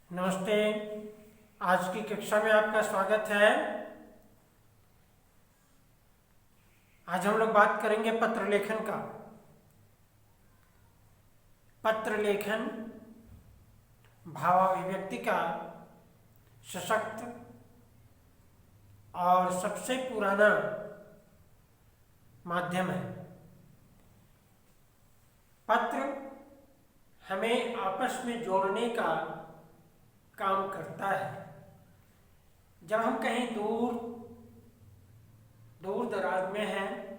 नमस्ते। आज की कक्षा में आपका स्वागत है। आज हम लोग बात करेंगे पत्र लेखन का। पत्र लेखन भावाभिव्यक्ति का सशक्त और सबसे पुराना माध्यम है। पत्र हमें आपस में जोड़ने का काम करता है। जब हम कहीं दूर दराज में हैं,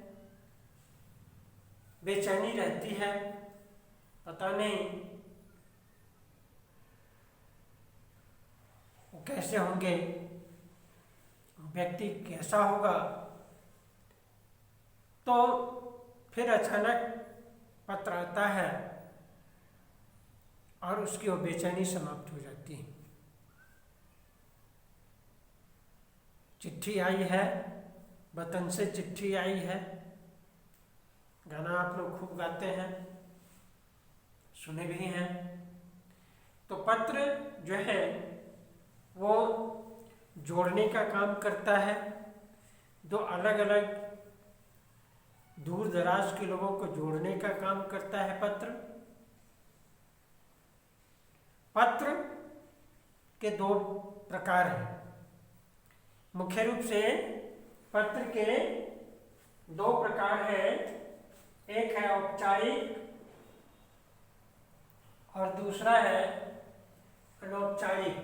बेचैनी रहती है, पता नहीं वो कैसे होंगे, व्यक्ति कैसा होगा, तो फिर अचानक पत्र आता है और उसकी वो बेचैनी समाप्त हो जाती है। चिट्ठी आई है, वतन से चिट्ठी आई है, गाना आप लोग खूब गाते हैं, सुने भी हैं। तो पत्र जो है वो जोड़ने का काम करता है। दो अलग अलग दूर दराज के लोगों को जोड़ने का काम करता है पत्र। पत्र के दो प्रकार हैं। मुख्य रूप से पत्र के दो प्रकार हैं। एक है औपचारिक और दूसरा है अनौपचारिक।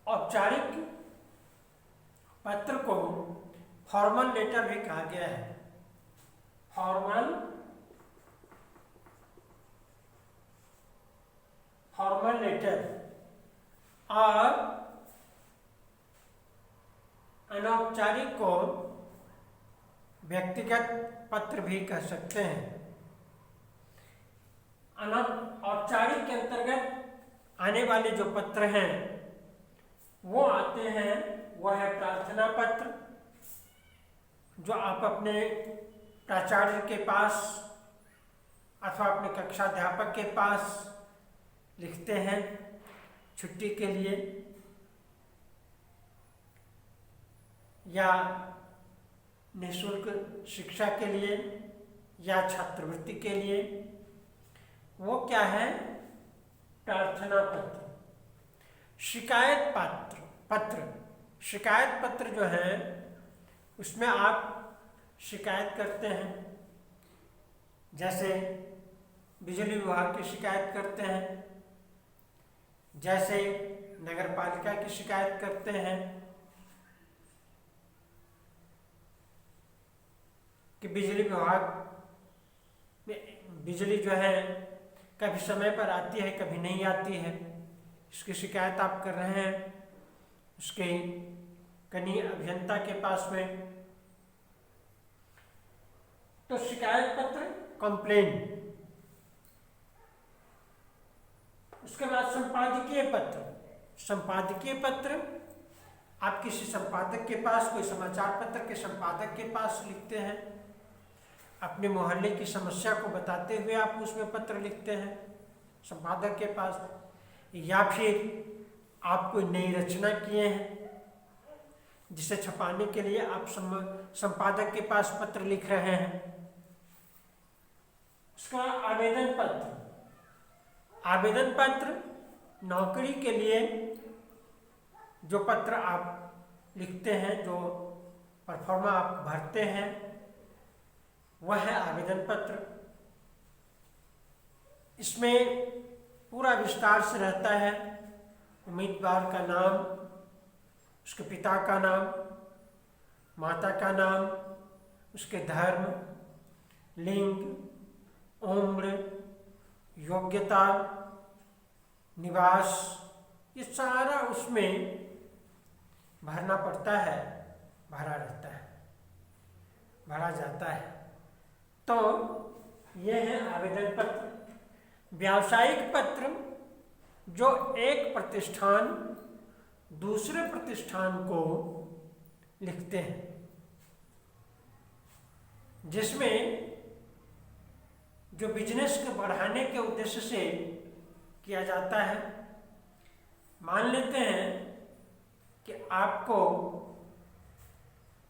औपचारिक पत्र को फॉर्मल लेटर भी कहा गया है। फॉर्मल लेटर और अनौपचारिक को व्यक्तिगत पत्र भी कह सकते हैं। औपचारिक के अंतर्गत आने वाले जो पत्र हैं वो आते हैं, वह है प्रार्थना पत्र, जो आप अपने प्राचार्य के पास अथवा अपने कक्षाध्यापक के पास लिखते हैं छुट्टी के लिए या निःशुल्क शिक्षा के लिए या छात्रवृत्ति के लिए। वो क्या है? प्रार्थना पत्र। शिकायत पत्र जो है उसमें आप शिकायत करते हैं, जैसे बिजली विभाग की शिकायत करते हैं, जैसे नगर पालिका की शिकायत करते हैं कि बिजली विभाग में बिजली जो है कभी समय पर आती है, कभी नहीं आती है, इसकी शिकायत आप कर रहे हैं उसके कनीय अभियंता के पास में। तो शिकायत पत्र, कंप्लेन। उसके बाद संपादकीय पत्र आप किसी संपादक के पास, कोई समाचार पत्र के संपादक के पास लिखते हैं, अपने मोहल्ले की समस्या को बताते हुए आप उसमें पत्र लिखते हैं संपादक के पास। या फिर आप कोई नई रचना किए हैं जिसे छपाने के लिए आप संपादक के पास पत्र लिख रहे हैं। उसका आवेदन पत्र नौकरी के लिए जो पत्र आप लिखते हैं, जो परफॉर्मा आप भरते हैं, वह है आवेदन पत्र। इसमें पूरा विस्तार से रहता है उम्मीदवार का नाम, उसके पिता का नाम, माता का नाम, उसके धर्म, लिंग, उम्र, योग्यता, निवास, ये सारा उसमें भरना पड़ता है, भरा जाता है। तो ये है आवेदन पत्र। व्यावसायिक पत्र जो एक प्रतिष्ठान दूसरे प्रतिष्ठान को लिखते हैं, जिसमें जो बिजनेस को बढ़ाने के उद्देश्य से किया जाता है। मान लेते हैं कि आपको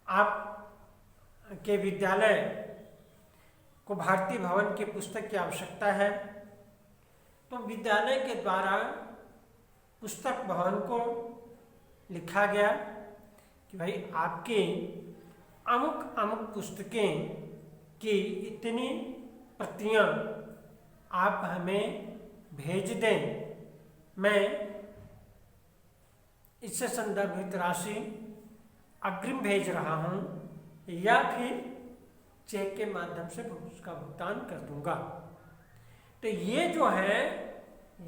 आपके विद्यालय को भारतीय भवन की पुस्तक की आवश्यकता है, तो विद्यालय के द्वारा पुस्तक भवन को लिखा गया कि भाई आपकी अमुक अमुक पुस्तकें की इतनी प्रतियां आप हमें भेज दें, मैं इससे संदर्भित राशि अग्रिम भेज रहा हूं या फिर चेक के माध्यम से उसका भुगतान कर दूंगा। तो ये जो है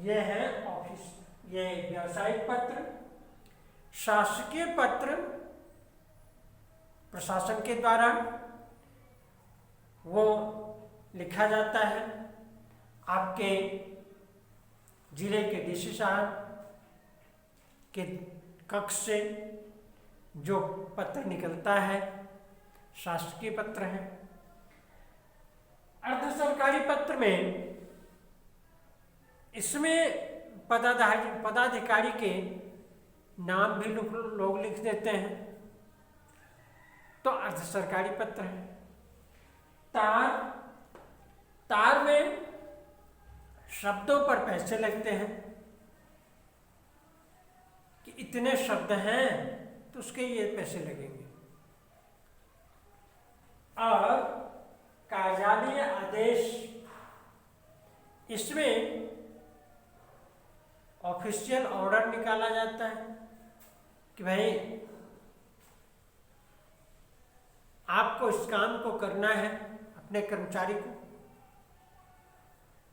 ये है ऑफिस, ये व्यावसायिक पत्र। शासकीय पत्र प्रशासन के द्वारा वो लिखा जाता है। आपके जिले के डीसी साहब के कक्ष से जो पत्र निकलता है शासकीय पत्र है। अर्ध सरकारी पत्र में इसमें पदाधिकारी के नाम भी लोग लिख देते हैं, तो अर्ध सरकारी पत्र है। तार में शब्दों पर पैसे लगते हैं कि इतने शब्द हैं तो उसके ये पैसे लगेंगे। और कार्यालय आदेश, इसमें ऑफिशियल ऑर्डर निकाला जाता है कि भाई आपको इस काम को करना है अपने कर्मचारी को।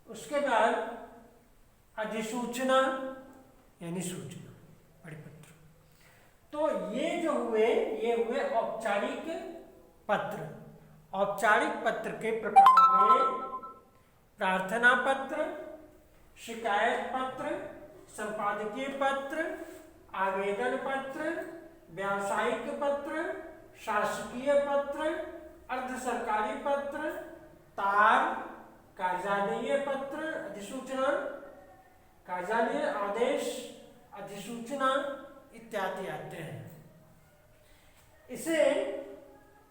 उसके बाद अधिसूचना यानी सूचना परिपत्र। तो ये हुए औपचारिक पत्र। औपचारिक पत्र के प्रकार में प्रार्थना पत्र, शिकायत पत्र, संपादकीय पत्र, आवेदन पत्र, व्यावसायिक पत्र, शासकीय पत्र, अर्ध सरकारी पत्र, तार, कार्यालयीय पत्र, अधिसूचना, कार्यालय आदेश, अधिसूचना इत्यादि आते हैं। इसे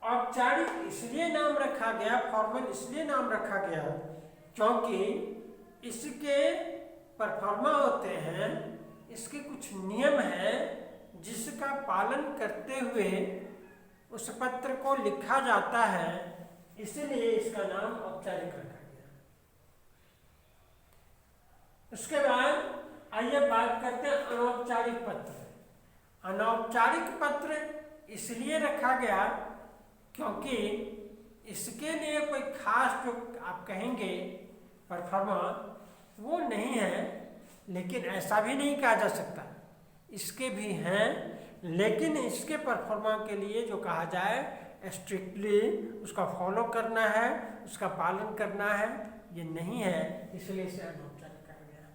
औपचारिक इसलिए नाम रखा गया, फॉर्मल इसलिए नाम रखा गया क्योंकि इसके परफॉर्मा होते हैं, इसके कुछ नियम हैं जिसका पालन करते हुए उस पत्र को लिखा जाता है, इसलिए इसका नाम औपचारिक रखा गया। उसके बाद आइए बात करते हैं अनौपचारिक पत्र। अनौपचारिक पत्र इसलिए रखा गया क्योंकि इसके लिए कोई खास जो आप कहेंगे परफॉर्मा वो नहीं है, लेकिन ऐसा भी नहीं कहा जा सकता, इसके भी हैं, लेकिन इसके परफॉर्मा के लिए जो कहा जाए स्ट्रिक्टली उसका फॉलो करना है, उसका पालन करना है, ये नहीं है, इसलिए इसे अनौपचारिक कहा गया।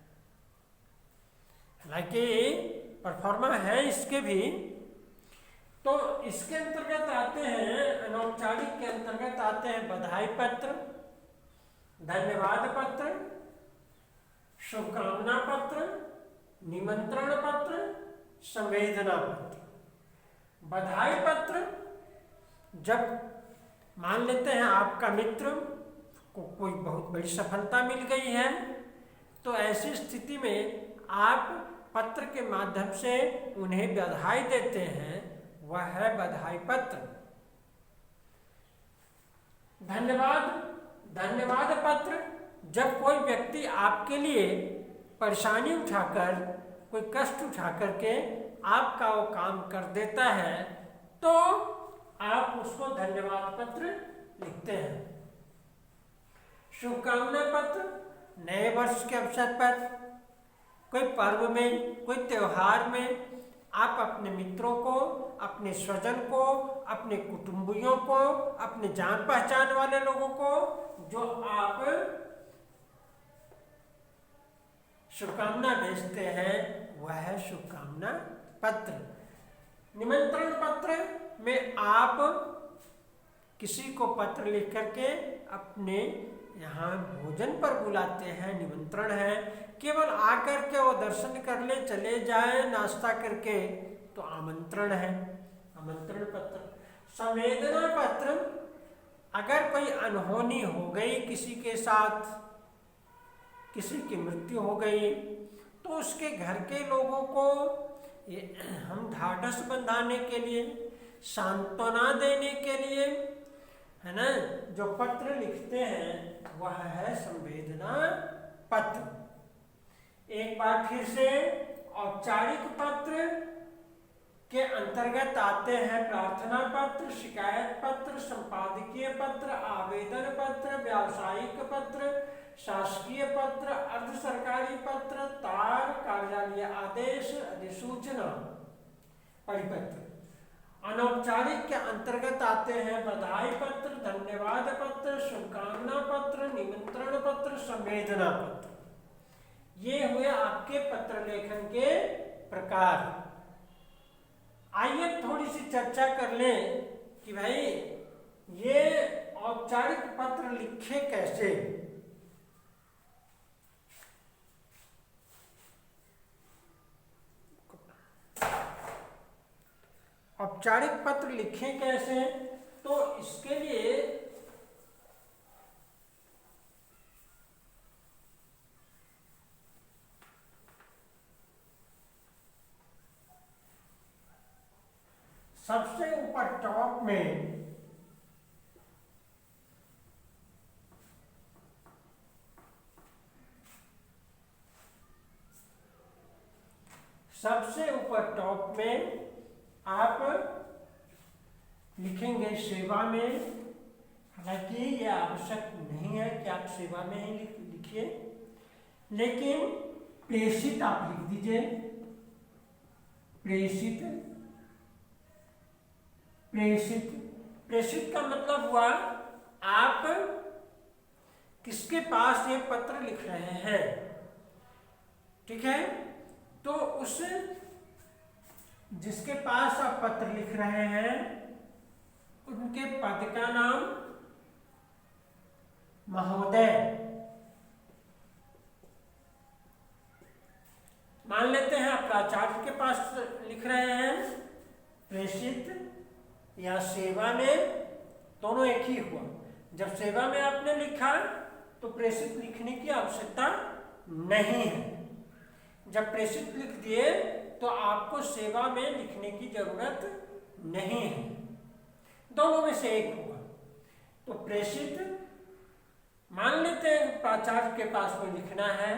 हालांकि परफॉर्मा है इसके भी, तो इसके अंतर्गत आते हैं, अनौपचारिक के अंतर्गत आते हैं बधाई पत्र, धन्यवाद पत्र, शुभकामना पत्र, निमंत्रण पत्र, संवेदना पत्र। बधाई पत्र, जब मान लेते हैं आपका मित्र को कोई बहुत बड़ी सफलता मिल गई है, तो ऐसी स्थिति में आप पत्र के माध्यम से उन्हें बधाई देते हैं, वह है बधाई पत्र। धन्यवाद पत्र, जब कोई व्यक्ति आपके लिए परेशानी उठाकर, कोई कष्ट उठा करके आपका वो काम कर देता है, तो आप उसको धन्यवाद पत्र लिखते हैं। शुभकामना पत्र, नए वर्ष के अवसर पर, कोई पर्व में, कोई त्योहार में आप अपने मित्रों को, अपने स्वजन को, अपने कुटुंबियों को, अपने जान पहचान वाले लोगों को जो आप शुभकामना भेजते हैं, वह है शुभकामना पत्र। निमंत्रण पत्र में आप किसी को पत्र लिख करके अपने यहाँ भोजन पर बुलाते हैं, निमंत्रण है, केवल आकर के वो दर्शन कर ले चले जाए नाश्ता करके तो आमंत्रण है, आमंत्रण पत्र। संवेदना पत्र, अगर कोई अनहोनी हो गई किसी के साथ, किसी की मृत्यु हो गई, तो उसके घर के लोगों को हम ढाढ़स बंधाने के लिए, सांत्वना देने के लिए, है ना, जो पत्र लिखते हैं वह है संवेदना पत्र। एक बार फिर से, औपचारिक पत्र के अंतर्गत आते हैं प्रार्थना पत्र, शिकायत पत्र, संपादकीय पत्र, आवेदन पत्र, व्यावसायिक पत्र, शासकीय पत्र, अर्ध सरकारी पत्र, तार, कार्यालय आदेश, अधिसूचना, परिपत्र। अनौपचारिक के अंतर्गत आते हैं बधाई पत्र, धन्यवाद पत्र, शुभकामना पत्र, निमंत्रण पत्र, संवेदना पत्र। ये हुए आपके पत्र लेखन के प्रकार। आइए थोड़ी सी चर्चा कर लें कि भाई ये औपचारिक पत्र लिखे कैसे। औपचारिक पत्र लिखें कैसे, तो इसके लिए सबसे ऊपर टॉप में सबसे ऊपर टॉप में आप लिखेंगे सेवा में। हालांकि यह आवश्यक नहीं है कि आप सेवा में ही लिखिए, लेकिन प्रेषित आप लिख दीजिए। प्रेषित, प्रेषित, प्रेषित का मतलब हुआ आप किसके पास ये पत्र लिख रहे हैं, ठीक है। तो उस जिसके पास आप पत्र लिख रहे हैं उनके पद का नाम महोदय। मान लेते हैं आप प्राचार्य के पास लिख रहे हैं, प्रेषित या सेवा में, दोनों एक ही हुआ। जब सेवा में आपने लिखा तो प्रेषित लिखने की आवश्यकता नहीं है। जब प्रेषित लिख दिए तो आपको सेवा में लिखने की जरूरत नहीं है, दोनों में से एक हुआ। तो प्रेषित, मान लेते हैं प्राचार्य के पास में लिखना है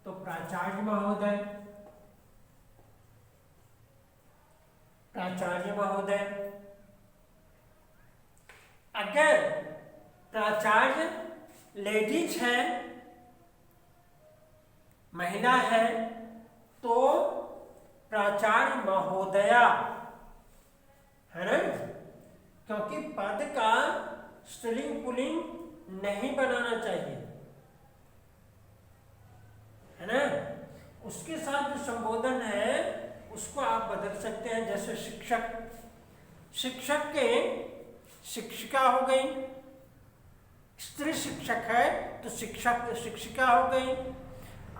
तो प्राचार्य महोदय, प्राचार्य महोदय। अगर प्राचार्य लेडीज है, महिला है, तो प्राचार्य महोदया, है ना, क्योंकि पद का स्त्रीलिंग पुल्लिंग नहीं बनाना चाहिए, है ना। उसके साथ जो संबोधन है उसको आप बदल सकते हैं। जैसे शिक्षक, शिक्षक के शिक्षिका हो गई, स्त्री शिक्षक है तो शिक्षक शिक्षिका हो गई।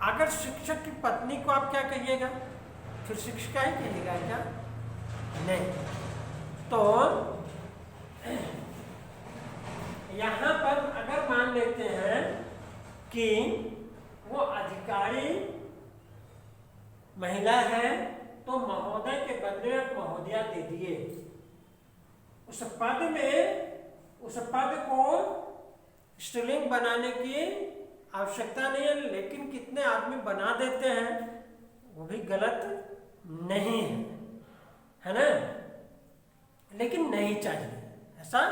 अगर शिक्षक की पत्नी को आप क्या कहिएगा, फिर शिक्षिका ही कहिएगा क्या? नहीं। तो यहाँ पर अगर मान लेते हैं कि वो अधिकारी महिला है तो महोदय के बदले आप महोदया दे दिए। उस पद में, उस पद को स्त्रीलिंग बनाने की आवश्यकता नहीं है, लेकिन कितने आदमी बना देते हैं, वो भी गलत नहीं है ना, लेकिन नहीं चाहिए ऐसा।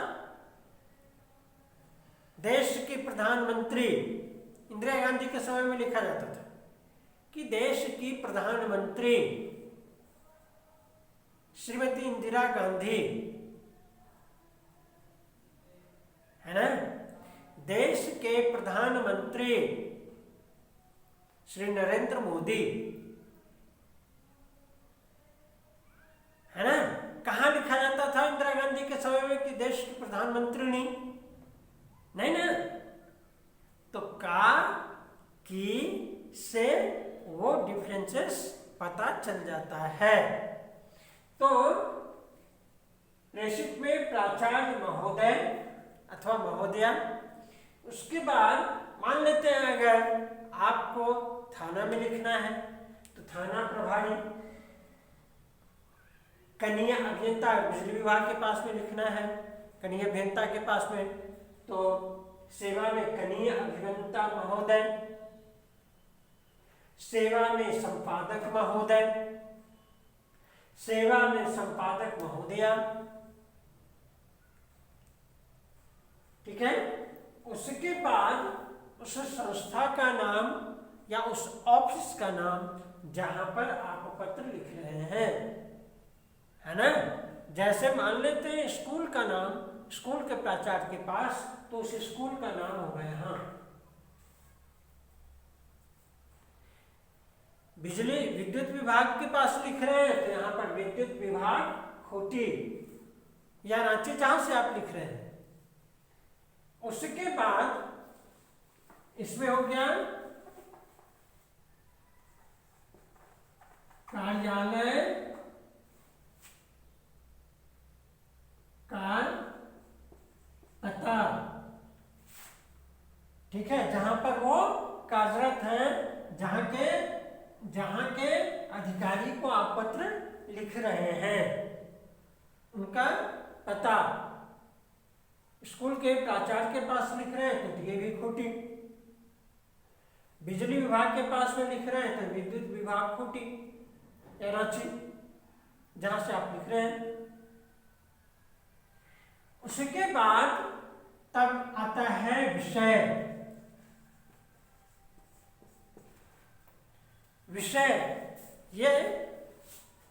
देश की प्रधानमंत्री इंदिरा गांधी के समय में लिखा जाता था कि देश की प्रधानमंत्री श्रीमती इंदिरा गांधी, है ना। देश के प्रधानमंत्री श्री नरेंद्र मोदी, है ना। कहाँ लिखा जाता था इंदिरा गांधी के समय में कि देश की प्रधानमंत्री नहीं ना, तो का, की से वो डिफरेंसेस पता चल जाता है। तो रेसिप्ट में प्राचार्य महोदय अथवा महोदया। उसके बाद मान लेते हैं अगर आपको थाना में लिखना है तो थाना प्रभारी, कनीय अभियंता बिजली विभाग के पास में लिखना है, कनीय अभियंता के पास में, तो सेवा में कनीय अभियंता महोदय, सेवा में संपादक महोदय, सेवा में संपादक महोदया। ठीक है। उसके बाद उस संस्था का नाम या उस ऑफिस का नाम जहां पर आप पत्र लिख रहे हैं, है ना। जैसे मान लेते हैं स्कूल का नाम, स्कूल के प्राचार्य के पास, तो उस स्कूल का नाम होगा यहाँ। बिजली विद्युत विभाग के पास लिख रहे हैं तो यहाँ पर विद्युत विभाग खूंटी या रांची, जहां से आप लिख रहे हैं। उसके बाद इसमें हो गया कार्यालय का पता। ठीक है, जहां पर वो कार्यरत है, जहां के अधिकारी को आप पत्र लिख रहे हैं, उनका पता। स्कूल के प्राचार्य के पास लिख रहे हैं तो ये भी खूंटी, बिजली विभाग के पास में लिख रहे हैं तो विद्युत विभाग खूंटी या रांची, जहां से आप लिख रहे हैं। उसके बाद तब आता है विषय। विषय ये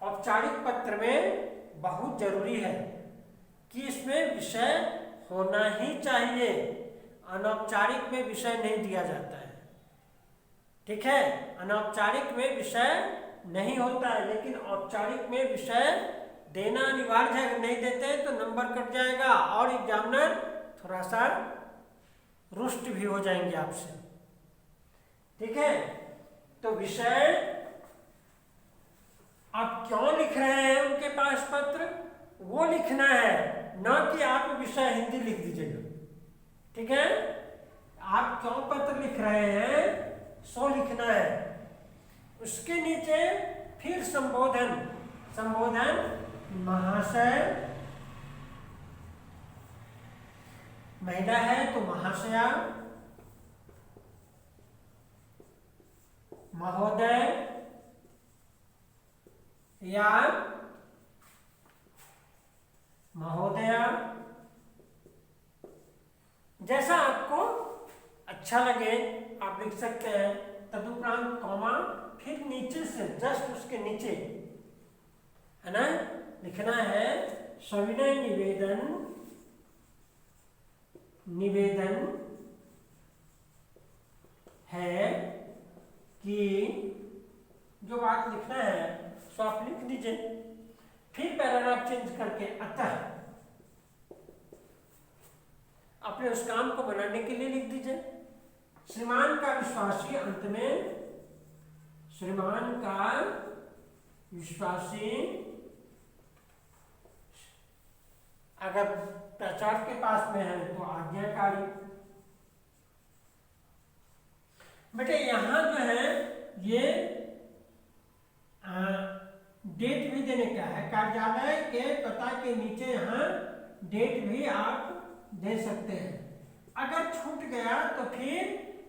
औपचारिक पत्र में बहुत जरूरी है कि इसमें विषय होना ही चाहिए। अनौपचारिक में विषय नहीं दिया जाता है। ठीक है, अनौपचारिक में विषय नहीं होता है, लेकिन औपचारिक में विषय देना अनिवार्य है। अगर नहीं देते हैं तो नंबर कट जाएगा और एग्जामिनर थोड़ा सा रुष्ट भी हो जाएंगे आपसे। ठीक है, तो विषय आप क्यों लिख रहे हैं उनके पास पत्र, वो लिखना है, ना कि आप विषय हिंदी लिख दीजिएगा। ठीक है, आप क्यों पत्र लिख रहे हैं सो लिखना है। उसके नीचे फिर संबोधन, संबोधन महाशय, महिला है तो महाशया, महोदय या महोदया, जैसा आपको अच्छा लगे आप लिख सकते हैं। तदुपरांत कॉमा, फिर नीचे से जस्ट उसके नीचे है ना लिखना है सविनय निवेदन, निवेदन है कि, जो बात लिखना है सो आप लिख दीजिए। फिर पैराग्राफ चेंज करके अतः अपने उस काम को बनाने के लिए लिख दीजिए। श्रीमान का विश्वासी, अंत में श्रीमान का विश्वासी, अगर प्राचार्य के पास में है तो आज्ञाकारी। बेटे यहां जो है ये डेट भी देने का है। कार्यालय के पता के नीचे यहाँ डेट भी आप दे सकते हैं। अगर छूट गया तो फिर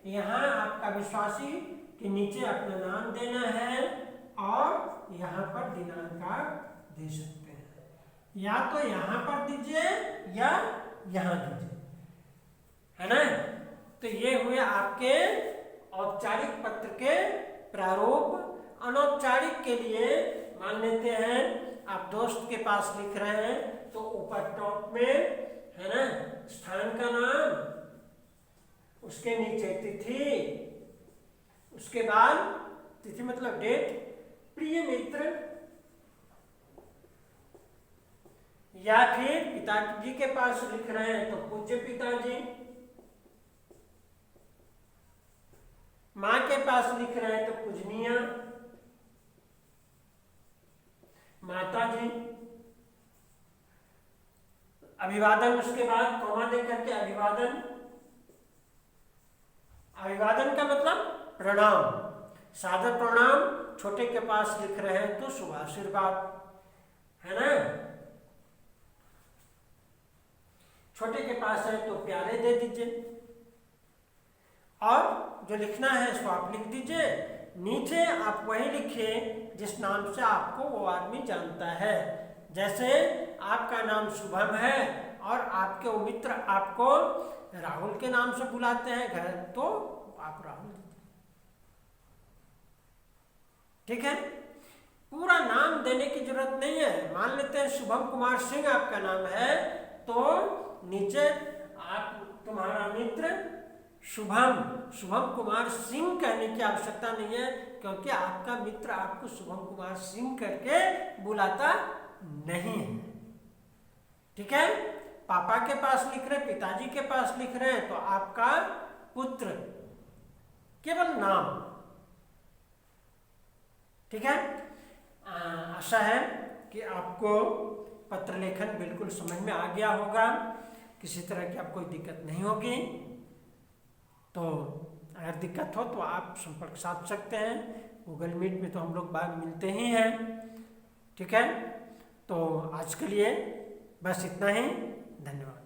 यहाँ आपका विश्वासी के नीचे अपना नाम देना है और यहाँ पर दिनांक आप दे सकते हैं। या तो यहाँ पर दीजिए या यहाँ दीजिए, है ना। तो ये हुए आपके औपचारिक पत्र के प्रारूप। अनौपचारिक के लिए मान लेते हैं आप दोस्त के पास लिख रहे हैं तो ऊपर टॉप में है ना स्थान का नाम, उसके नीचे तिथि, उसके बाद तिथि मतलब डेट, प्रिय मित्र, या फिर पिताजी के पास लिख रहे हैं तो पूज्य पिताजी, माँ के पास लिख रहे हैं तो पूजनीय माता जी। अभिवादन, उसके बाद कॉमा दे करके अभिवादन। अभिवादन का मतलब प्रणाम, सादर प्रणाम। छोटे के पास लिख रहे हैं तो शुभ आशीर्वाद, है ना। छोटे के पास है तो प्यारे दे दीजिए, और जो लिखना है इसको आप लिख दीजिए। नीचे आप वही लिखिए जिस नाम से आपको वो आदमी जानता है। जैसे आपका नाम शुभम है और आपके वो मित्र आपको राहुल के नाम से बुलाते हैं घर, तो आप राहुल दीजिए, ठीक है। पूरा नाम देने की जरूरत नहीं है। मान लेते हैं शुभम कुमार सिंह आपका नाम है, तो नीचे आप तुम्हारा मित्र शुभम कुमार सिंह कहने की आवश्यकता नहीं है, क्योंकि आपका मित्र आपको शुभम कुमार सिंह करके बुलाता नहीं है, ठीक है। पापा के पास लिख रहे, पिताजी के पास लिख रहे हैं तो आपका पुत्र, केवल नाम, ठीक है। आशा है कि आपको पत्र लेखन बिल्कुल समझ में आ गया होगा, किसी तरह की आपको दिक्कत नहीं होगी। तो अगर दिक्कत हो तो आप संपर्क साध सकते हैं। गूगल मीट में तो हम लोग बार मिलते ही हैं, ठीक है। तो आज के लिए बस इतना ही, धन्यवाद।